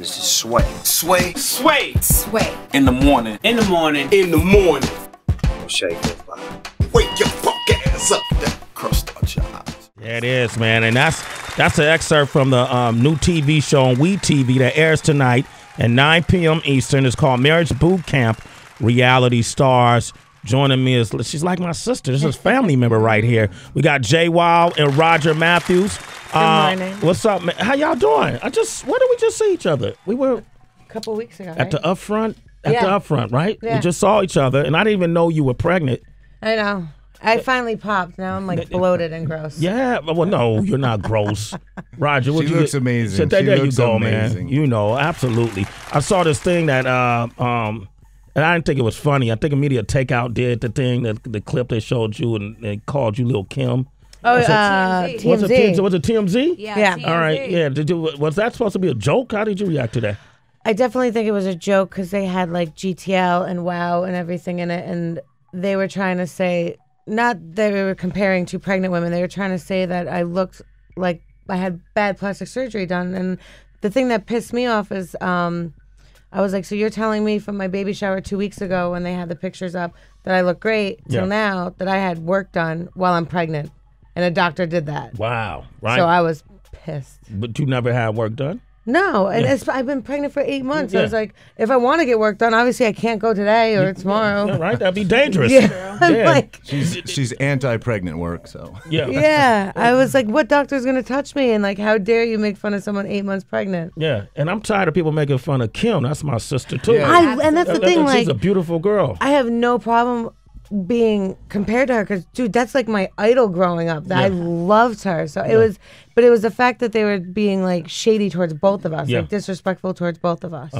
This is Sway. Sway. Sway. Sway. In the morning. In the morning. In the morning. Shake your body. Wake your fuck ass up. That crust out your eyes. Yeah, it is, man. And that's an excerpt from the new TV show on WE TV that airs tonight at 9 p.m. Eastern. It's called Marriage Boot Camp. Reality stars. Joining me is, she's like my sister. This is a family member right here. We got Jwoww and Roger Mathew. Good morning. What's up, man? How y'all doing? Where did we just see each other? We were A couple weeks ago, at the upfront. At the upfront, right? Yeah. We just saw each other, and I didn't even know you were pregnant. I know. I finally popped. Now I'm like bloated and gross. Yeah, well, no, you're not gross, Roger. She looks amazing. So there you looks go, amazing. man. You know, absolutely. I saw this thing that and I didn't think it was funny. I think Immediate Takeout did the thing, the clip they showed you, and they called you Lil Kim. Oh, TMZ. TMZ. Was it TMZ? Yeah. All right. Yeah. Was that supposed to be a joke? How did you react to that? I definitely think it was a joke because they had like GTL and WOW and everything in it, and they were trying to say, not they were comparing two pregnant women. They were trying to say that I looked like I had bad plastic surgery done, and the thing that pissed me off is I was like, so you're telling me from my baby shower 2 weeks ago when they had the pictures up that I look great till now that I had work done while I'm pregnant, and a doctor did that. Wow. Right. So I was pissed. But you never had work done? No, and I've been pregnant for 8 months. I was like, if I want to get work done, obviously I can't go today or tomorrow. Yeah, right? That'd be dangerous. I'm like, She's anti-pregnant work, so. yeah. I was like, what doctor's going to touch me? And like, how dare you make fun of someone 8 months pregnant? Yeah, and I'm tired of people making fun of Kim. That's my sister, too. Yeah. And that's the thing. She's Like, a beautiful girl. I have no problem being compared to her because, dude, that's like my idol growing up. I loved her. So it was, but it was the fact that they were being like shady towards both of us, like disrespectful towards both of us.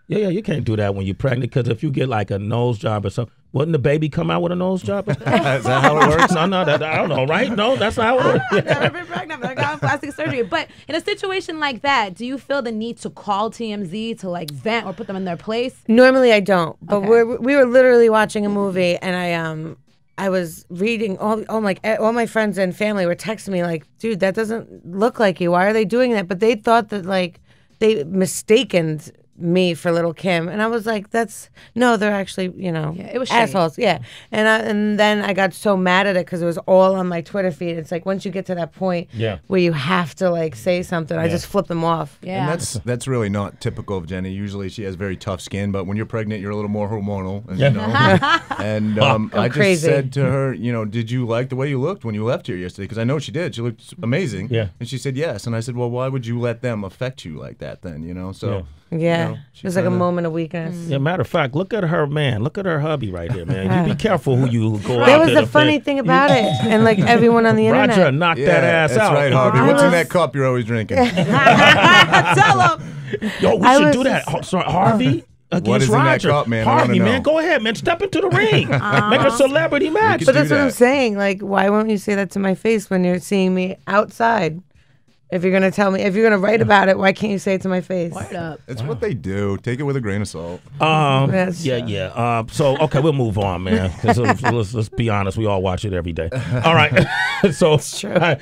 Yeah, you can't do that when you're pregnant because if you get like a nose job or something, wouldn't the baby come out with a nose job? Is that how it works? No, I don't know, right? No, that's not how it works. I've never been pregnant, but I got plastic surgery. But in a situation like that, do you feel the need to call TMZ to like vent or put them in their place? Normally I don't, but we were literally watching a movie, and I was reading all my friends and family were texting me like, dude, that doesn't look like you. Why are they doing that? But they thought that like they mistaken me for Lil Kim, and I was like, they're actually, it was assholes. Yeah. And then I got so mad at it because it was all on my Twitter feed. It's like once you get to that point where you have to like say something, I just flip them off. Yeah. And that's really not typical of Jenni. Usually she has very tough skin, but when you're pregnant, you're a little more hormonal, as you know. And I just said to her, did you like the way you looked when you left here yesterday? Because I know she did. She looked amazing. Yeah. And she said yes. And I said, well, why would you let them affect you like that then? So. Yeah, it was like a moment of weakness. Yeah, matter of fact, look at her, man. Look at her hubby right here, man. You be careful who you go out. That was the funny thing about it, and like everyone on the internet. Roger knocked that ass that's out. That's right, Harvey. What's in that cup you're always drinking? Tell him. Yo, we should do that. Sorry, Harvey. Against what is Roger. In that cup, man? Harvey, man, go ahead, man. Step into the ring. Make a celebrity match. But that's what I'm saying. Like, why won't you say that to my face when you're seeing me outside? If you're gonna tell me, if you're gonna write about it, why can't you say it to my face? Word up. It's what they do. Take it with a grain of salt. So okay, we'll move on, man. Let's be honest. We all watch it every day. All right. So it's true. I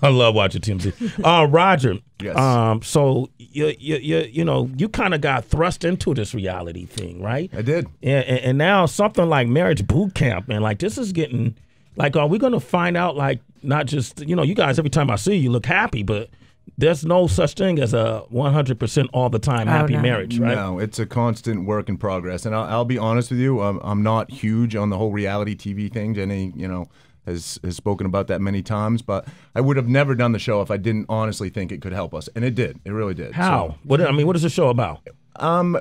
love watching TMZ. Roger. Yes. So you kind of got thrust into this reality thing, right? I did. Yeah. And now something like Marriage Boot Camp, man. Like this is getting. Like, are we going to find out, like, not just, you guys, every time I see you look happy, but there's no such thing as a 100% all the time happy marriage, right? No, it's a constant work in progress. And I'll be honest with you, I'm not huge on the whole reality TV thing. Jenni, has spoken about that many times, but I would have never done the show if I didn't honestly think it could help us. And it did. It really did. How? What is the show about?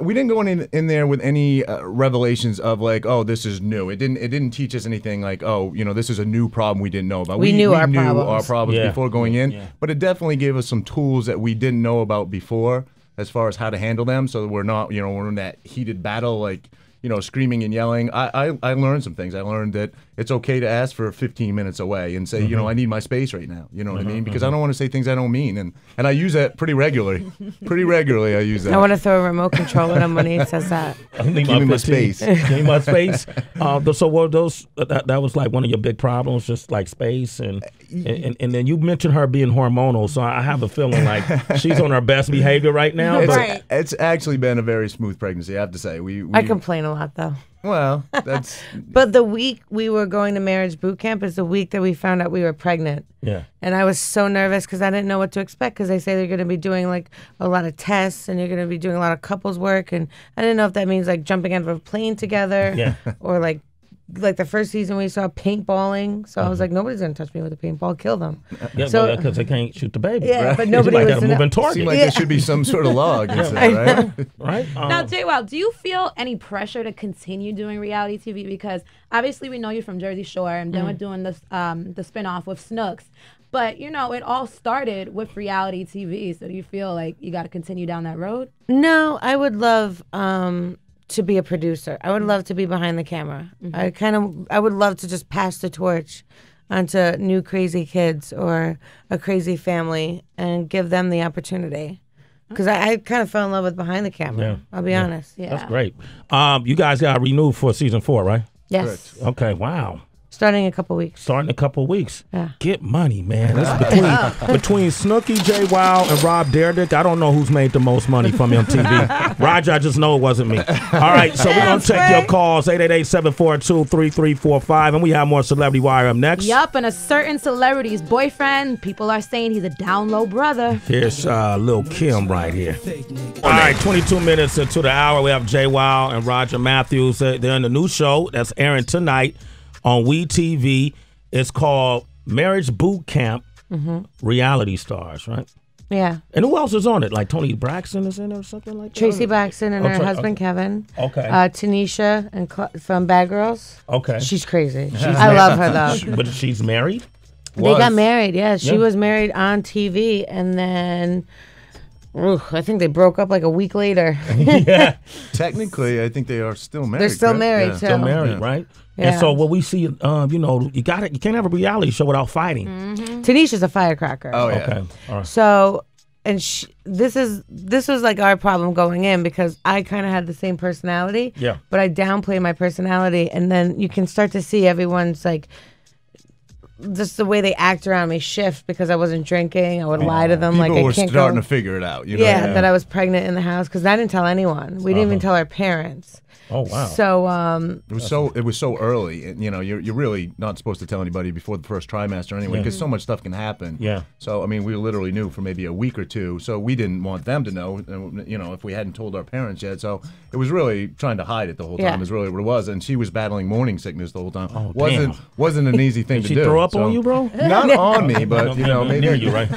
We didn't go in there with any revelations of like, oh, this is new. It didn't teach us anything like, oh, this is a new problem we didn't know about. We knew our problems before going in, but it definitely gave us some tools that we didn't know about before as far as how to handle them, so that we're not, we're in that heated battle like, screaming and yelling. I learned some things. I learned that it's okay to ask for 15 minutes away and say, you know, I need my space right now. You know what I mean? Because I don't want to say things I don't mean. And I use that pretty regularly. Pretty regularly I use that. I want to throw a remote control at him when he says that. Give me my space. Give me my space. So were those, that was like one of your big problems, just like space. And then you mentioned her being hormonal. So I have a feeling like she's on her best behavior right now. It's actually been a very smooth pregnancy, I have to say. I complain a lot, though. Well, that's... But the week we were going to marriage boot camp is the week that we found out we were pregnant. Yeah. And I was so nervous because I didn't know what to expect, because they say they're going to be doing like a lot of tests and you're going to be doing a lot of couples work. And I didn't know if that means like jumping out of a plane together or like the first season we saw paintballing. So I was like, nobody's going to touch me with a paintball, kill them. Yeah, so because they can't shoot the baby. Yeah, right? but nobody was got a moving target. Seems like there should be some sort of log, right? Right. Now, Jwoww, do you feel any pressure to continue doing reality TV? Because obviously we know you from Jersey Shore, and then we're doing this the spinoff with Snooks. But, you know, it all started with reality TV. So do you feel like you got to continue down that road? No, I would love to be a producer. I would love to be behind the camera. I would love to just pass the torch onto new crazy kids or a crazy family and give them the opportunity. Because I kind of fell in love with behind the camera. Yeah. I'll be honest. Yeah. That's great. You guys got renewed for season 4, right? Yes. Correct. Okay. Wow. Starting in a couple weeks. Yeah. Get money, man. This is between Snooki, Jwoww, and Rob Dyrdek. I don't know who's made the most money from MTV. Roger, I just know it wasn't me. All right, so we're going to take your calls, 888-742-3345, and we have more Celebrity Wire up next. Yup, and a certain celebrity's boyfriend, people are saying he's a down low brother. Here's Lil Kim right here. All right, 22 minutes into the hour. We have Jwoww and Roger Mathew. They're in the new show that's airing tonight on WeTV. It's called Marriage Boot Camp Reality Stars, right? Yeah. And who else is on it? Like Toni Braxton is in it or something like that? Tracy Braxton and her husband, Kevin. Okay. Tanisha from Bad Girls. Okay. She's crazy. I love her, though. But she's married? They got married, yeah. She was married on TV, and then... I think they broke up like a week later. Yeah. Technically, I think they are still married. They're still married, too. Still married, right? Yeah. And so what we see, you know, you can't have a reality show without fighting. Tanisha's a firecracker. Oh, yeah. Okay. All right. So, and this was like our problem going in, because I kind of had the same personality. Yeah. But I downplay my personality, and then you can start to see everyone's like, just the way they act around me shift, because I wasn't drinking. I would lie to them. People like I were can't starting go. to figure it out. You know? Yeah, that I was pregnant in the house, because I didn't tell anyone. We didn't even tell our parents. Oh wow! So it was so early, and you know you're really not supposed to tell anybody before the first trimester anyway, because so much stuff can happen. Yeah. So I mean, we literally knew for maybe a week or two, so we didn't want them to know. You know, if we hadn't told our parents yet, so it was really trying to hide it the whole time. Yeah. Is really what it was, and she was battling morning sickness the whole time. Oh, wasn't an easy thing to she do. She throw up on you, bro? Not on me, but you know, maybe near you, right?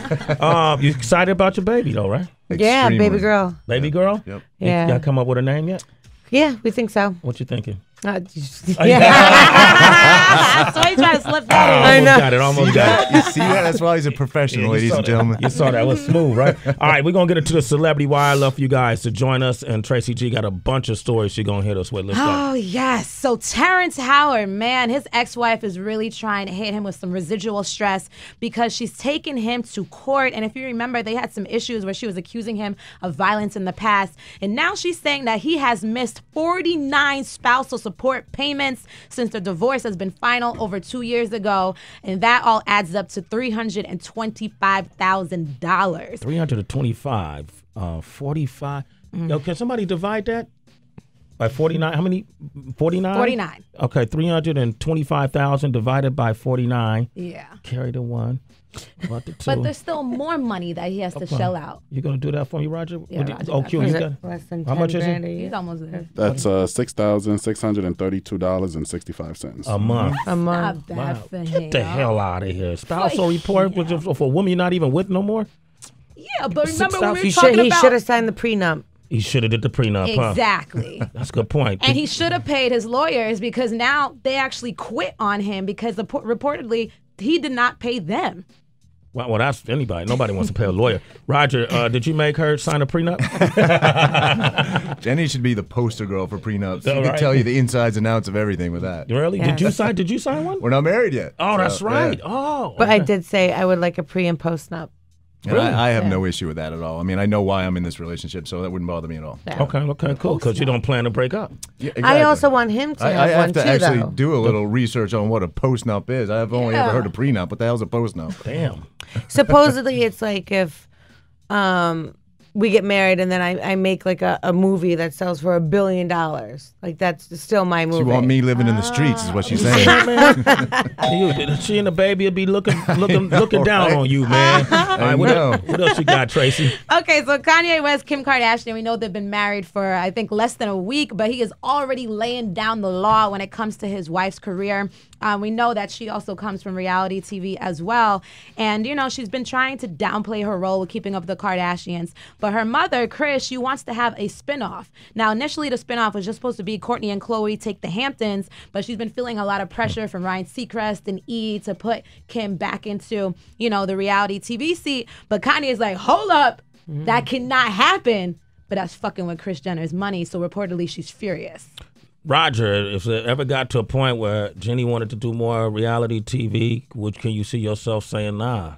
You excited about your baby though, right? yeah, Extremely. baby girl. Baby girl? Yep. Yeah. Y'all come up with a name yet? Yeah, we think so. What you thinking? So he tried to slip that in. Almost got it. You see that? That's why he's a professional, ladies and gentlemen. You saw that. It was smooth, right? All right, we're going to get into the Celebrity Wire. I love for you guys to join us. And Tracy G got a bunch of stories she's going to hit us with. Let's go. Oh, yes. So Terrence Howard, man, his ex-wife is really trying to hit him with some residual stress, because she's taken him to court. And if you remember, they had some issues where she was accusing him of violence in the past. And now she's saying that he has missed 49 spousal support payments since the divorce has been final over 2 years ago. And that all adds up to $325,000. 325, 45. Yo, can somebody divide that by 49? How many? 49? 49. Okay, 325,000 divided by 49. Yeah. Carry the one. About the two. But there's still more money that he has to shell out. You gonna do that for me, Roger? Yeah, Roger, oh, Q, you got Less than how much is it? He's almost there. That's $6,632.65 A month. A month. Not bad Wow. for him. Get the hell out of here. Spousal report for a woman you're not even with no more? Yeah, but remember when we were He talking should about... have signed the prenup. He should have did the prenup, Exactly. huh? That's a good point. And he should have paid his lawyers, because now they actually quit on him because reportedly he did not pay them. Well, that's anybody. Nobody wants to pay a lawyer. Roger, did you make her sign a prenup? Jenni should be the poster girl for prenups. She Right? can tell you the insides and outs of everything with that. Really? Yes. Did you sign one? We're not married yet. Oh, that's right. Yeah. Oh. But I did say I would like a pre and post nup. And Really? I have no issue with that at all. I mean, I know why I'm in this relationship, so that wouldn't bother me at all. Yeah. Okay, cool. Because you don't plan to break up. Yeah, I exactly. also want him to I have have one to too, actually though. do a little research on what a postnup is. I've only ever heard of prenup. What the hell's a postnup? Damn. Supposedly, it's like if we get married and then I make like a movie that sells for $1 billion. Like that's still my movie. She want me living in the streets, is what she's saying. She and the baby will be looking down on you, man. All right, what else you got, Tracy? Okay, so Kanye West, Kim Kardashian, we know they've been married for, I think, less than a week, but he is already laying down the law when it comes to his wife's career. We know that she also comes from reality TV as well. And, you know, she's been trying to downplay her role with Keeping Up with the Kardashians. But her mother, Kris, she wants to have a spinoff. Now, initially, the spinoff was just supposed to be Kourtney and Khloe take the Hamptons, but she's been feeling a lot of pressure from Ryan Seacrest and E! to put Kim back into, you know, the reality TV seat. But Kanye is like, hold up, that cannot happen. But that's fucking with Kris Jenner's money, so reportedly she's furious. Roger, if it ever got to a point where Jenni wanted to do more reality TV, can you see yourself saying nah?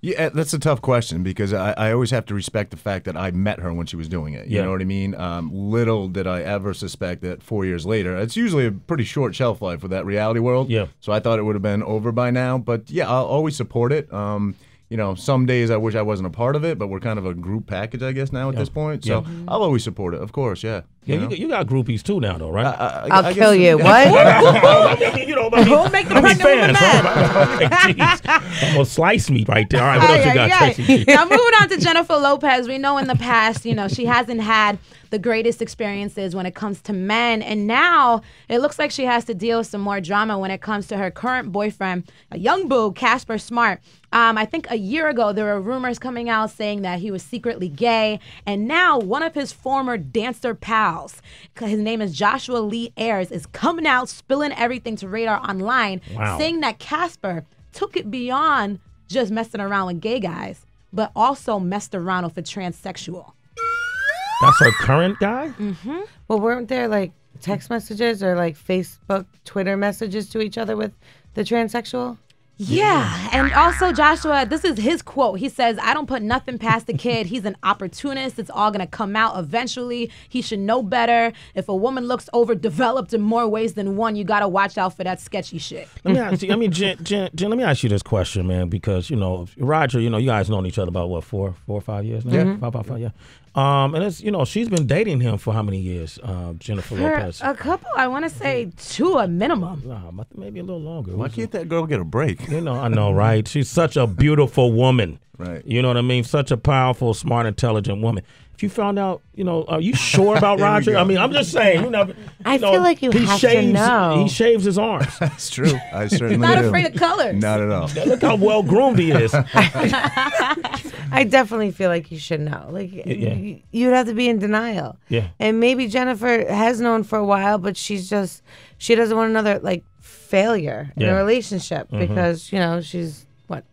Yeah, that's a tough question because I always have to respect the fact that I met her when she was doing it. You know what I mean? Little did I ever suspect that 4 years later, it's usually a pretty short shelf life for that reality world. Yeah. So I thought it would have been over by now. But yeah, I'll always support it. You know, some days I wish I wasn't a part of it, but we're kind of a group package, I guess, now at this point. So I'll always support it, of course, yeah. Yeah, you got groupies too now, though, right? I'll kill you. What? Who'll make the pregnant woman mad? Almost slice me right there. All right, what else you got, Tracy? Now, moving on to Jennifer Lopez. We know in the past, you know, she hasn't had the greatest experiences when it comes to men. And now it looks like she has to deal with some more drama when it comes to her current boyfriend, a young boo, Casper Smart. I think a year ago, there were rumors coming out saying that he was secretly gay. And now one of his former dancer pals, his name is Joshua Lee Ayers, is coming out, spilling everything to Radar Online, saying that Casper took it beyond just messing around with gay guys, but also messed around with a transsexual. That's her current guy? Mm-hmm. Well, weren't there like text messages or like Facebook, Twitter messages to each other with the transsexual? Yeah, and also Joshua, this is his quote. He says, "I don't put nothing past the kid. He's an opportunist. It's all going to come out eventually. He should know better. If a woman looks overdeveloped in more ways than one, you got to watch out for that sketchy shit." Let me ask you, Jen, let me ask you this question, man, because, you know, Roger, you know, you guys known each other about, what, 4 or 5 years now? Yeah. About 5, yeah. And it's, you know, she's been dating him for how many years, Jennifer Lopez? A couple, I want to say 2 a minimum. Nah, maybe a little longer. Why can't that girl get a break? You know, I know, right? She's such a beautiful woman. Right. You know what I mean? Such a powerful, smart, intelligent woman. If you found out, you know, are you sure about Roger? I mean, I'm just saying. You know, I feel like you have to know. He shaves his arms. That's true. I certainly Not do. afraid of colors. Not at all. Look how well groomed he is. I definitely feel like you should know. Like you'd have to be in denial. Yeah. And maybe Jennifer has known for a while, but she doesn't want another like failure in a relationship because, you know, she's what,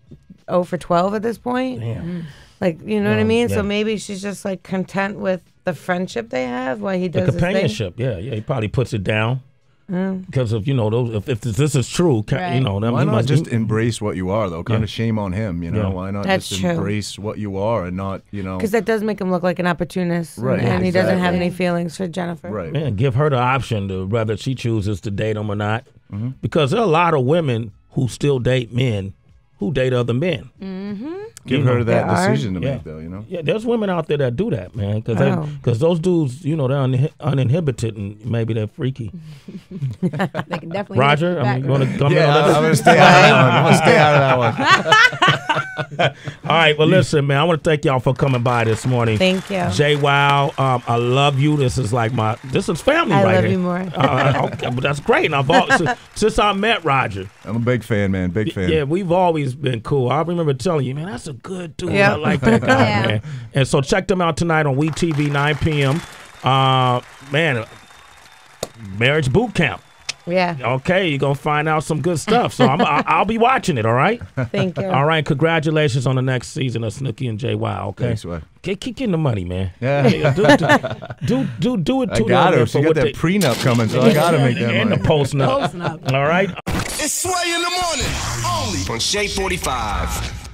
0 for 12 at this point? Damn. Like, you know what I mean? Yeah. So maybe she's just like content with the friendship they have while he does The his thing. companionship, yeah. He probably puts it down because of, you know, those. If this is true, you know, why not just embrace what you are, though? Kind of shame on him, you know? Yeah. Why not That's just true. embrace what you are and not, you know? Because that does make him look like an opportunist. Right, And he doesn't have exactly. any feelings for Jennifer. Right. Man, give her the option to whether she chooses to date him or not. Because there are a lot of women who still date men who date other men. Give her that There are. decision to make, though, you know? Yeah, there's women out there that do that, man. Because those dudes, you know, they're uninhibited and maybe they're freaky. They can definitely. Roger, I mean, you want to come in Yeah, on that? I'm going to stay out of that one. I'm going to stay out of that one. All right, well, listen, man, I want to thank y'all for coming by this morning. Thank you. Jwoww, I love you. This is like this is family I right love here. you more. Okay, but that's great. And since I met Roger, I'm a big fan, man. Big fan. yeah, we've always been cool. I remember telling you, man, that's a good dude. Yep. I like that guy, Yeah. man. And so check them out tonight on WeTV, 9 p.m. Man, Marriage Boot Camp. Yeah. Okay, you're gonna find out some good stuff. So I'll be watching it. All right. Thank you. All right. Congratulations on the next season of Snooki and Jwoww. Okay. Thanks, Sway. Keep getting the money, man. Yeah. Do it too. I got her. She got that prenup coming, so I got to make that and money. the postnup. All right. It's Sway in the morning, only on Shade 45.